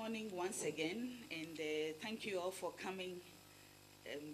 morning once again, and thank you all for coming.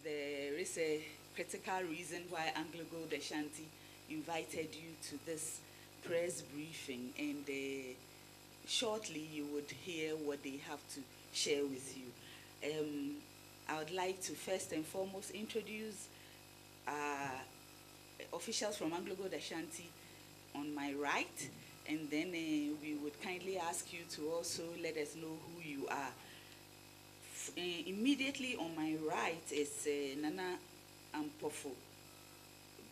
There is a critical reason why Anglo Gold Ashanti invited you to this press briefing, and shortly you would hear what they have to share with you. I would like to first and foremost introduce officials from Anglo Gold Ashanti on my right, and then we would kindly ask you to also let us know who you are. Immediately on my right is Nana Ampofo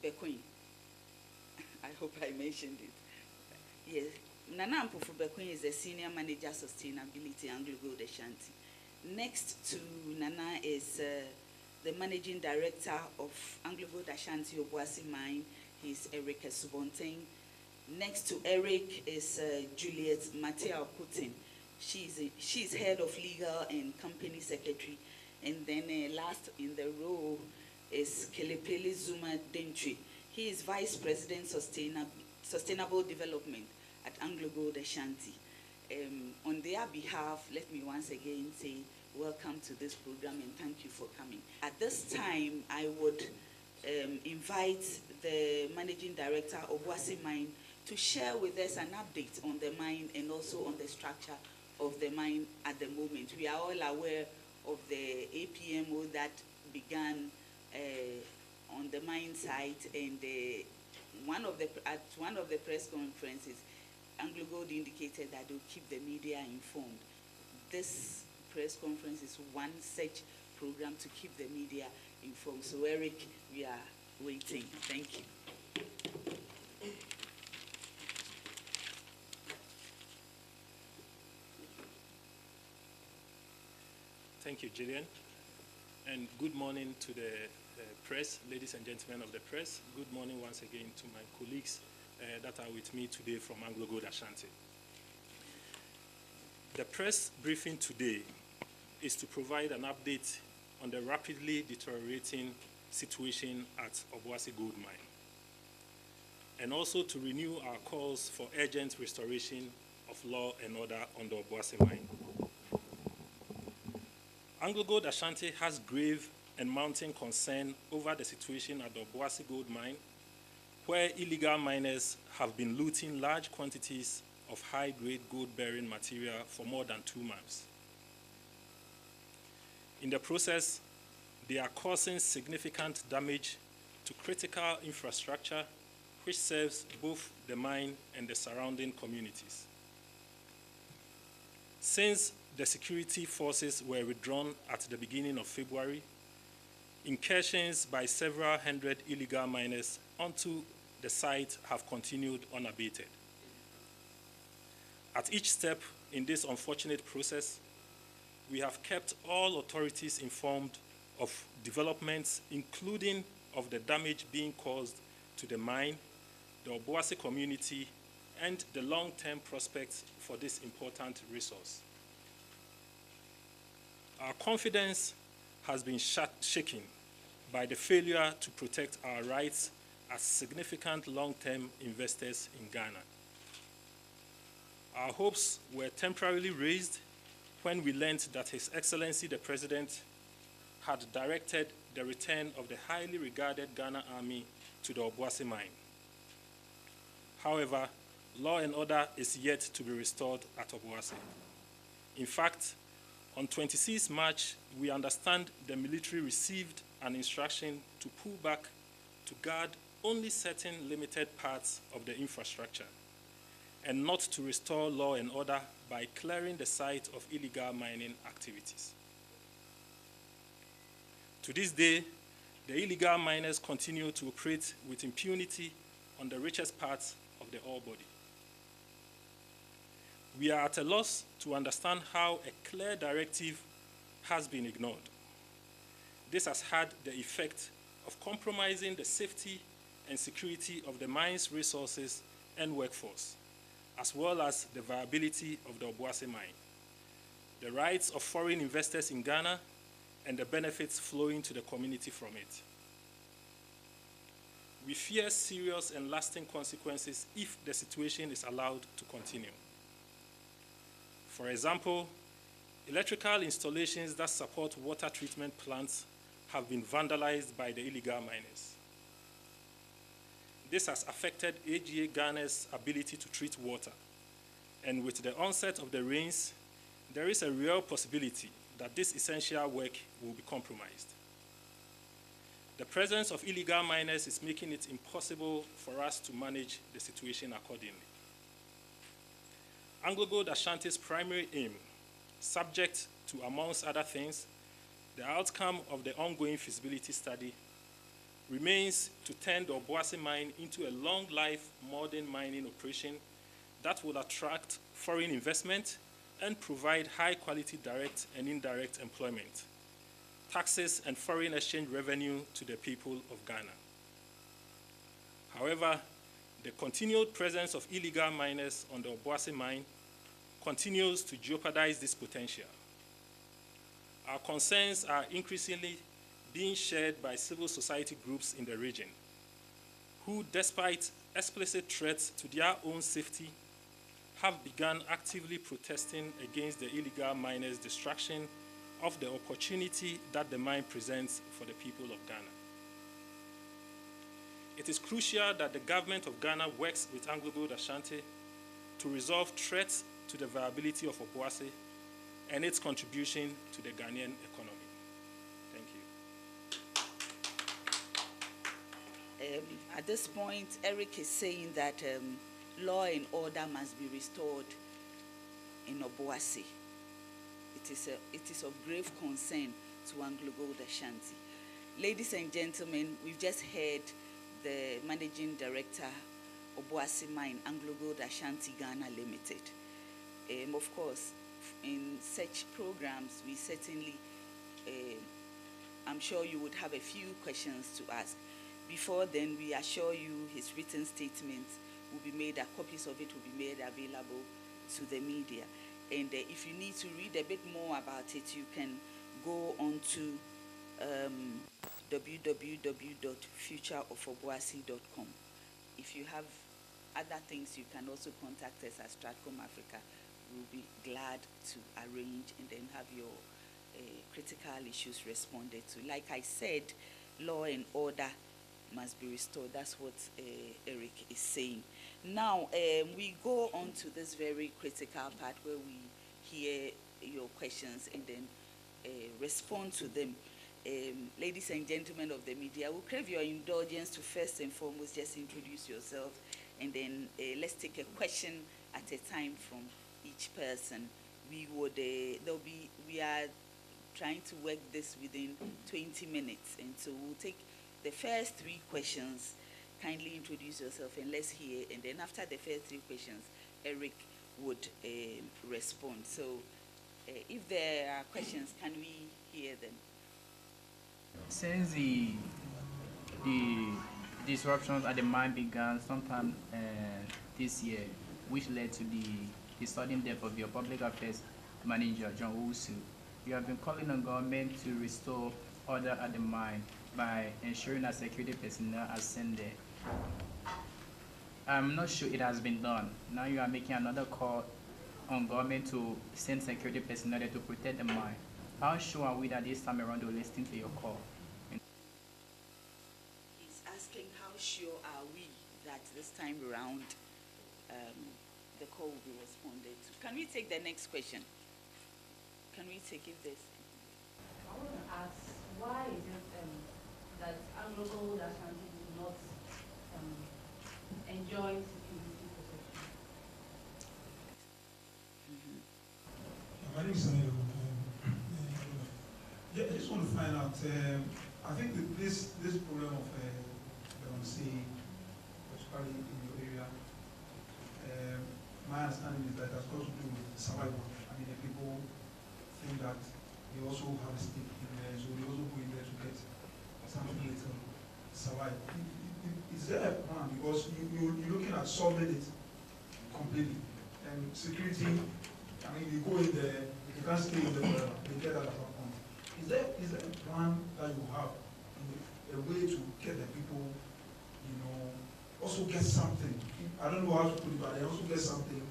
Bekwin. I hope I mentioned it. Yes, Nana Ampofo Bekwin is the Senior Manager Sustainability Anglo Gold Ashanti. Next to Nana is the Managing Director of Anglo Gold Ashanti Obuasi Mine. He's Eric Subontain. Next to Eric is Juliet Matea Putin. She's head of legal and company secretary. And then last in the row is Kelepele Zuma Dentry. He is vice president sustainable development at Anglo Gold Ashanti. On their behalf, let me once again say welcome to this program and thank you for coming. At this time, I would invite the managing director of Obuasi Mine to share with us an update on the mine and also on the structure of the mine at the moment. We are all aware of the APMO that began on the mine site, and at one of the press conferences, Anglo Gold indicated that they will keep the media informed. This press conference is one such program to keep the media informed. So Eric, we are waiting. Thank you. Thank you, Gillian. And good morning to the press, ladies and gentlemen of the press. Good morning once again to my colleagues that are with me today from Anglo Gold Ashanti. The press briefing today is to provide an update on the rapidly deteriorating situation at Obuasi Gold Mine, and also to renew our calls for urgent restoration of law and order on the Obuasi Mine. Anglo Gold Ashanti has grave and mounting concern over the situation at the Obuasi Gold Mine, where illegal miners have been looting large quantities of high-grade gold-bearing material for more than 2 months. In the process, they are causing significant damage to critical infrastructure which serves both the mine and the surrounding communities. Since the security forces were withdrawn at the beginning of February, incursions by several hundred illegal miners onto the site have continued unabated. At each step in this unfortunate process, we have kept all authorities informed of developments, including of the damage being caused to the mine, the Obuasi community, and the long-term prospects for this important resource. Our confidence has been shaken by the failure to protect our rights as significant long-term investors in Ghana. Our hopes were temporarily raised when we learned that His Excellency the President had directed the return of the highly regarded Ghana Army to the Obuasi Mine. However, law and order is yet to be restored at Obuasi. In fact, on 26 March, we understand the military received an instruction to pull back to guard only certain limited parts of the infrastructure and not to restore law and order by clearing the site of illegal mining activities. To this day, the illegal miners continue to operate with impunity on the richest parts of the ore body. We are at a loss to understand how a clear directive has been ignored. This has had the effect of compromising the safety and security of the mine's resources and workforce, as well as the viability of the Obuasi Mine, the rights of foreign investors in Ghana, and the benefits flowing to the community from it. We fear serious and lasting consequences if the situation is allowed to continue. For example, Electrical installations that support water treatment plants have been vandalized by the illegal miners. This has affected AGA Ghana's ability to treat water, and with the onset of the rains, there is a real possibility that this essential work will be compromised. The presence of illegal miners is making it impossible for us to manage the situation accordingly. AngloGold Ashanti's primary aim, subject to, amongst other things, the outcome of the ongoing feasibility study, remains to turn the Obuasi mine into a long-life modern mining operation that will attract foreign investment and provide high-quality direct and indirect employment, taxes, and foreign exchange revenue to the people of Ghana. However, the continued presence of illegal miners on the Obuasi mine continues to jeopardize this potential. Our concerns are increasingly being shared by civil society groups in the region, who, despite explicit threats to their own safety, have begun actively protesting against the illegal miners' destruction of the opportunity that the mine presents for the people of Ghana. It is crucial that the government of Ghana works with AngloGold Ashanti to resolve threats to the viability of Obuasi and its contribution to the Ghanaian economy. Thank you. At this point, Eric is saying that law and order must be restored in Obuasi. It is of grave concern to AngloGold Ashanti. Ladies and gentlemen, we've just heard the Managing Director, Obuasi Mine, AngloGold Ashanti Ghana Limited. Of course, in such programs, we certainly, I'm sure you would have a few questions to ask. Before then, we assure you his written statement will be made, copies of it will be made available to the media. And if you need to read a bit more about it, you can go on to www.futureofobuasi.com. If you have other things, you can also contact us at Stratcom Africa. We'll be glad to arrange and then have your critical issues responded to. Like I said, law and order must be restored. That's what Eric is saying. Now, we go on to this very critical part where we hear your questions and then respond to them. Ladies and gentlemen of the media, we'll crave your indulgence to first and foremost just introduce yourself, and then let's take a question at a time from each person. We are trying to work this within 20 minutes, and so we'll take the first 3 questions. Kindly introduce yourself and let's hear, and then after the first 3 questions, Eric would respond. So if there are questions, can we hear them? Since the disruptions at the mine began sometime this year, which led to the sudden death of your public affairs manager, John Owusu, you have been calling on government to restore order at the mine by ensuring that security personnel are sent there. I'm not sure it has been done. Now you are making another call on government to send security personnel there to protect the mine. How sure are we that this time around they'll listen to your call? He's asking how sure are we that this time around the call will be responded to. Can we take the next question? Can we take it this? I want to ask, why is it that AngloGold Ashanti do not enjoy security protection? My name is Sanil. I just want to find out, I think that this problem of sea, particularly in your area, my understanding is that it has got to do with survival. I mean, the people think that they also have a stake in there, so they also go in there to get something little survive. Is there a plan? Because you're looking at solving it completely. And security, I mean, you go in there, you can't stay in there forever. They get that at some point. Is there a plan that you have, a way to get the people, also get something? I don't know how to put it, but they also get something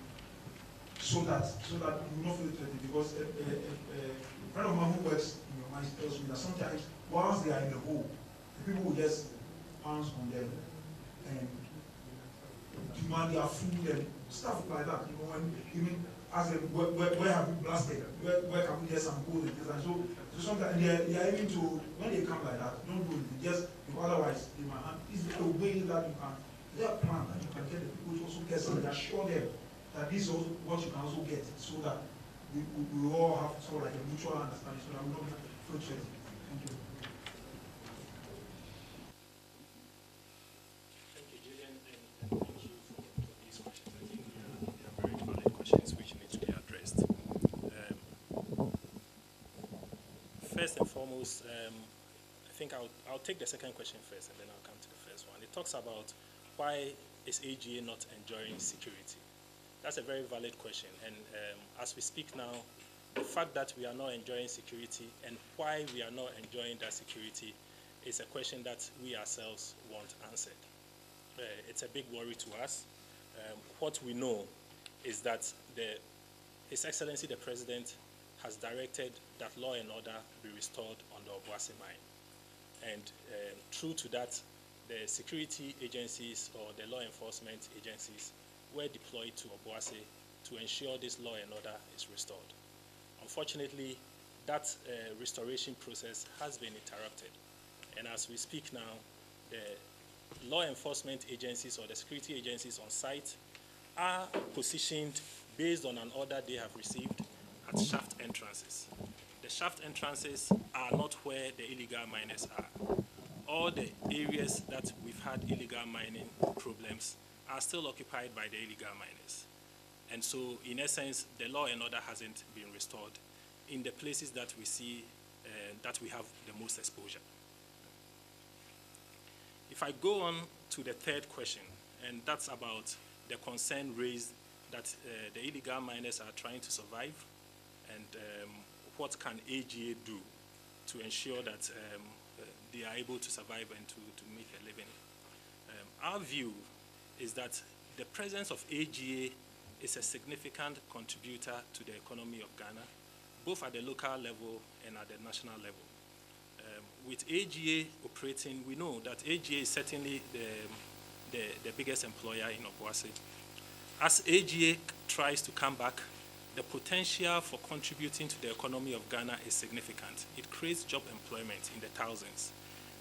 so that you will not feel threatened. Because a friend of mine who works in your mine tells me that sometimes whilst they are in the hole, the people will just pounce on them and demand their food and stuff like that. You know, and even ask them where have you blasted? Where can we get some gold and things like so sometimes they are even to when they come like that, don't do it. Just because otherwise they might have is a way that you can there are plans that you can get the people to also get something, assure them that this is also what you can also get so that we all have sort of like a mutual understanding so that we don't feel threatened. Thank you. Thank you, Julian, and thank you for these questions. I think they are very valid questions which need to be addressed. First and foremost, I think I'll take the second question first and then I'll come to the first one. It talks about why is AGA not enjoying security? That's a very valid question, and as we speak now, the fact that we are not enjoying security and why we are not enjoying that security is a question that we ourselves want answered. It's a big worry to us. What we know is that His Excellency the President has directed that law and order be restored on the Obuasi mine. And true to that, the security agencies or the law enforcement agencies were deployed to Obuasi to ensure this law and order is restored. Unfortunately, that restoration process has been interrupted. And as we speak now, the law enforcement agencies or the security agencies on site are positioned based on an order they have received at shaft entrances. The shaft entrances are not where the illegal miners are. All the areas that we've had illegal mining problems are still occupied by the illegal miners. And so, in essence, the law and order hasn't been restored in the places that we see that we have the most exposure. If I go on to the third question, and that's about the concern raised that the illegal miners are trying to survive, and what can AGA do to ensure that they are able to survive and to make a living. Our view is that the presence of AGA is a significant contributor to the economy of Ghana, both at the local level and at the national level. With AGA operating, we know that AGA is certainly the biggest employer in Obuasi. As AGA tries to come back, the potential for contributing to the economy of Ghana is significant. It creates job employment in the thousands.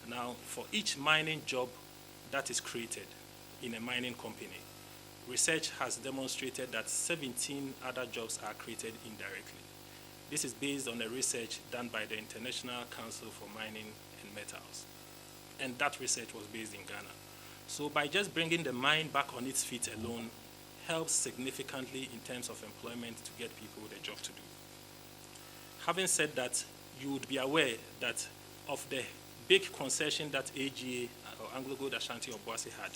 Now, for each mining job that is created in a mining company, research has demonstrated that 17 other jobs are created indirectly. This is based on a research done by the International Council for Mining and Metals. And that research was based in Ghana. So by just bringing the mine back on its feet alone helps significantly in terms of employment to get people the job to do. Having said that, you would be aware that of the big concession that AGA or Anglo Gold Ashanti Obuasi had,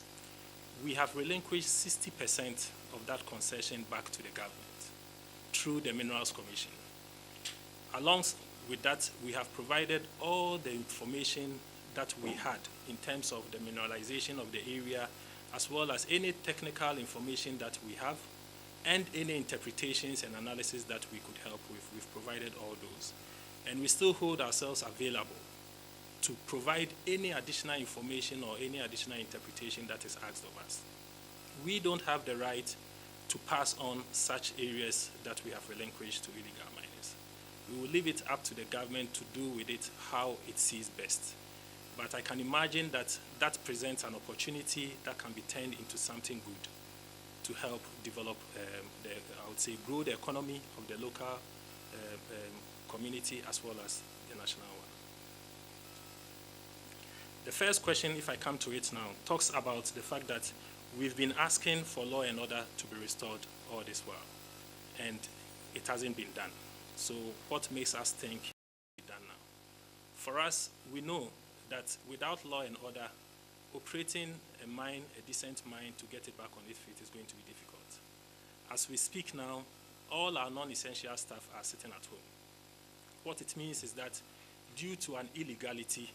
we have relinquished 60% of that concession back to the government through the Minerals Commission. Along with that, we have provided all the information that we had in terms of the mineralization of the area, as well as any technical information that we have, and any interpretations and analysis that we could help with. We've provided all those. And we still hold ourselves available to provide any additional information or any additional interpretation that is asked of us. We don't have the right to pass on such areas that we have relinquished to illegal miners. We will leave it up to the government to do with it how it sees best. But I can imagine that that presents an opportunity that can be turned into something good to help develop, I would say, grow the economy of the local community as well as the national one. The first question, if I come to it now, talks about the fact that we've been asking for law and order to be restored all this while, and it hasn't been done. So what makes us think it will be done now? For us, we know that without law and order, operating a mine, a decent mine, to get it back on its feet is going to be difficult. As we speak now, all our non-essential staff are sitting at home. What it means is that due to an illegality,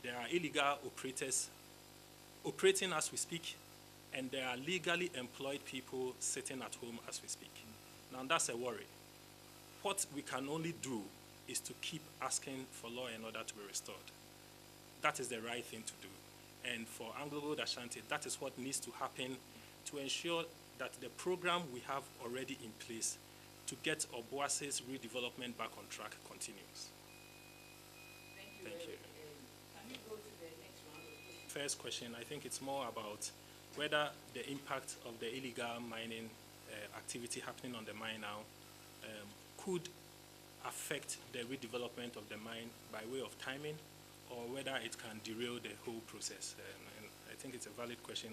there are illegal operators operating as we speak, and there are legally employed people sitting at home as we speak. Now that's a worry. What we can only do is to keep asking for law and order to be restored. That is the right thing to do. And for AngloGold Ashanti, that is what needs to happen to ensure that the program we have already in place to get Obuasi's redevelopment back on track continues. Thank you. Can we go to the next round of questions? First question, I think it's more about whether the impact of the illegal mining activity happening on the mine now could affect the redevelopment of the mine by way of timing, or whether it can derail the whole process. And I think it's a valid question.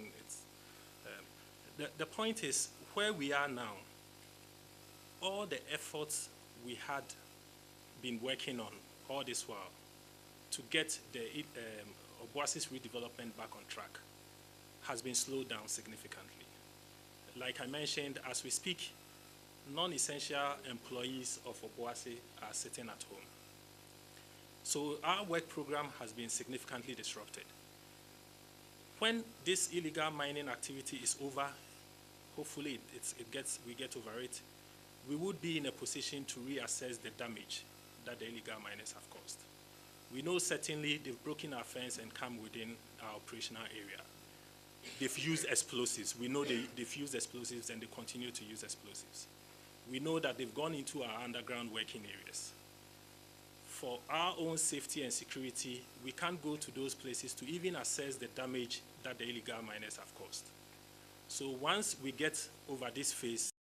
The point is, where we are now, all the efforts we had been working on all this while to get the Obuasi's redevelopment back on track has been slowed down significantly. Like I mentioned, as we speak, non-essential employees of Obuasi are sitting at home. So our work program has been significantly disrupted. When this illegal mining activity is over, hopefully we get over it, we would be in a position to reassess the damage that the illegal miners have caused. We know certainly they've broken our fence and come within our operational area. They've used explosives. We know they've used explosives and they continue to use explosives. We know that they've gone into our underground working areas. For our own safety and security, we can't go to those places to even assess the damage that the illegal miners have caused. So once we get over this phase,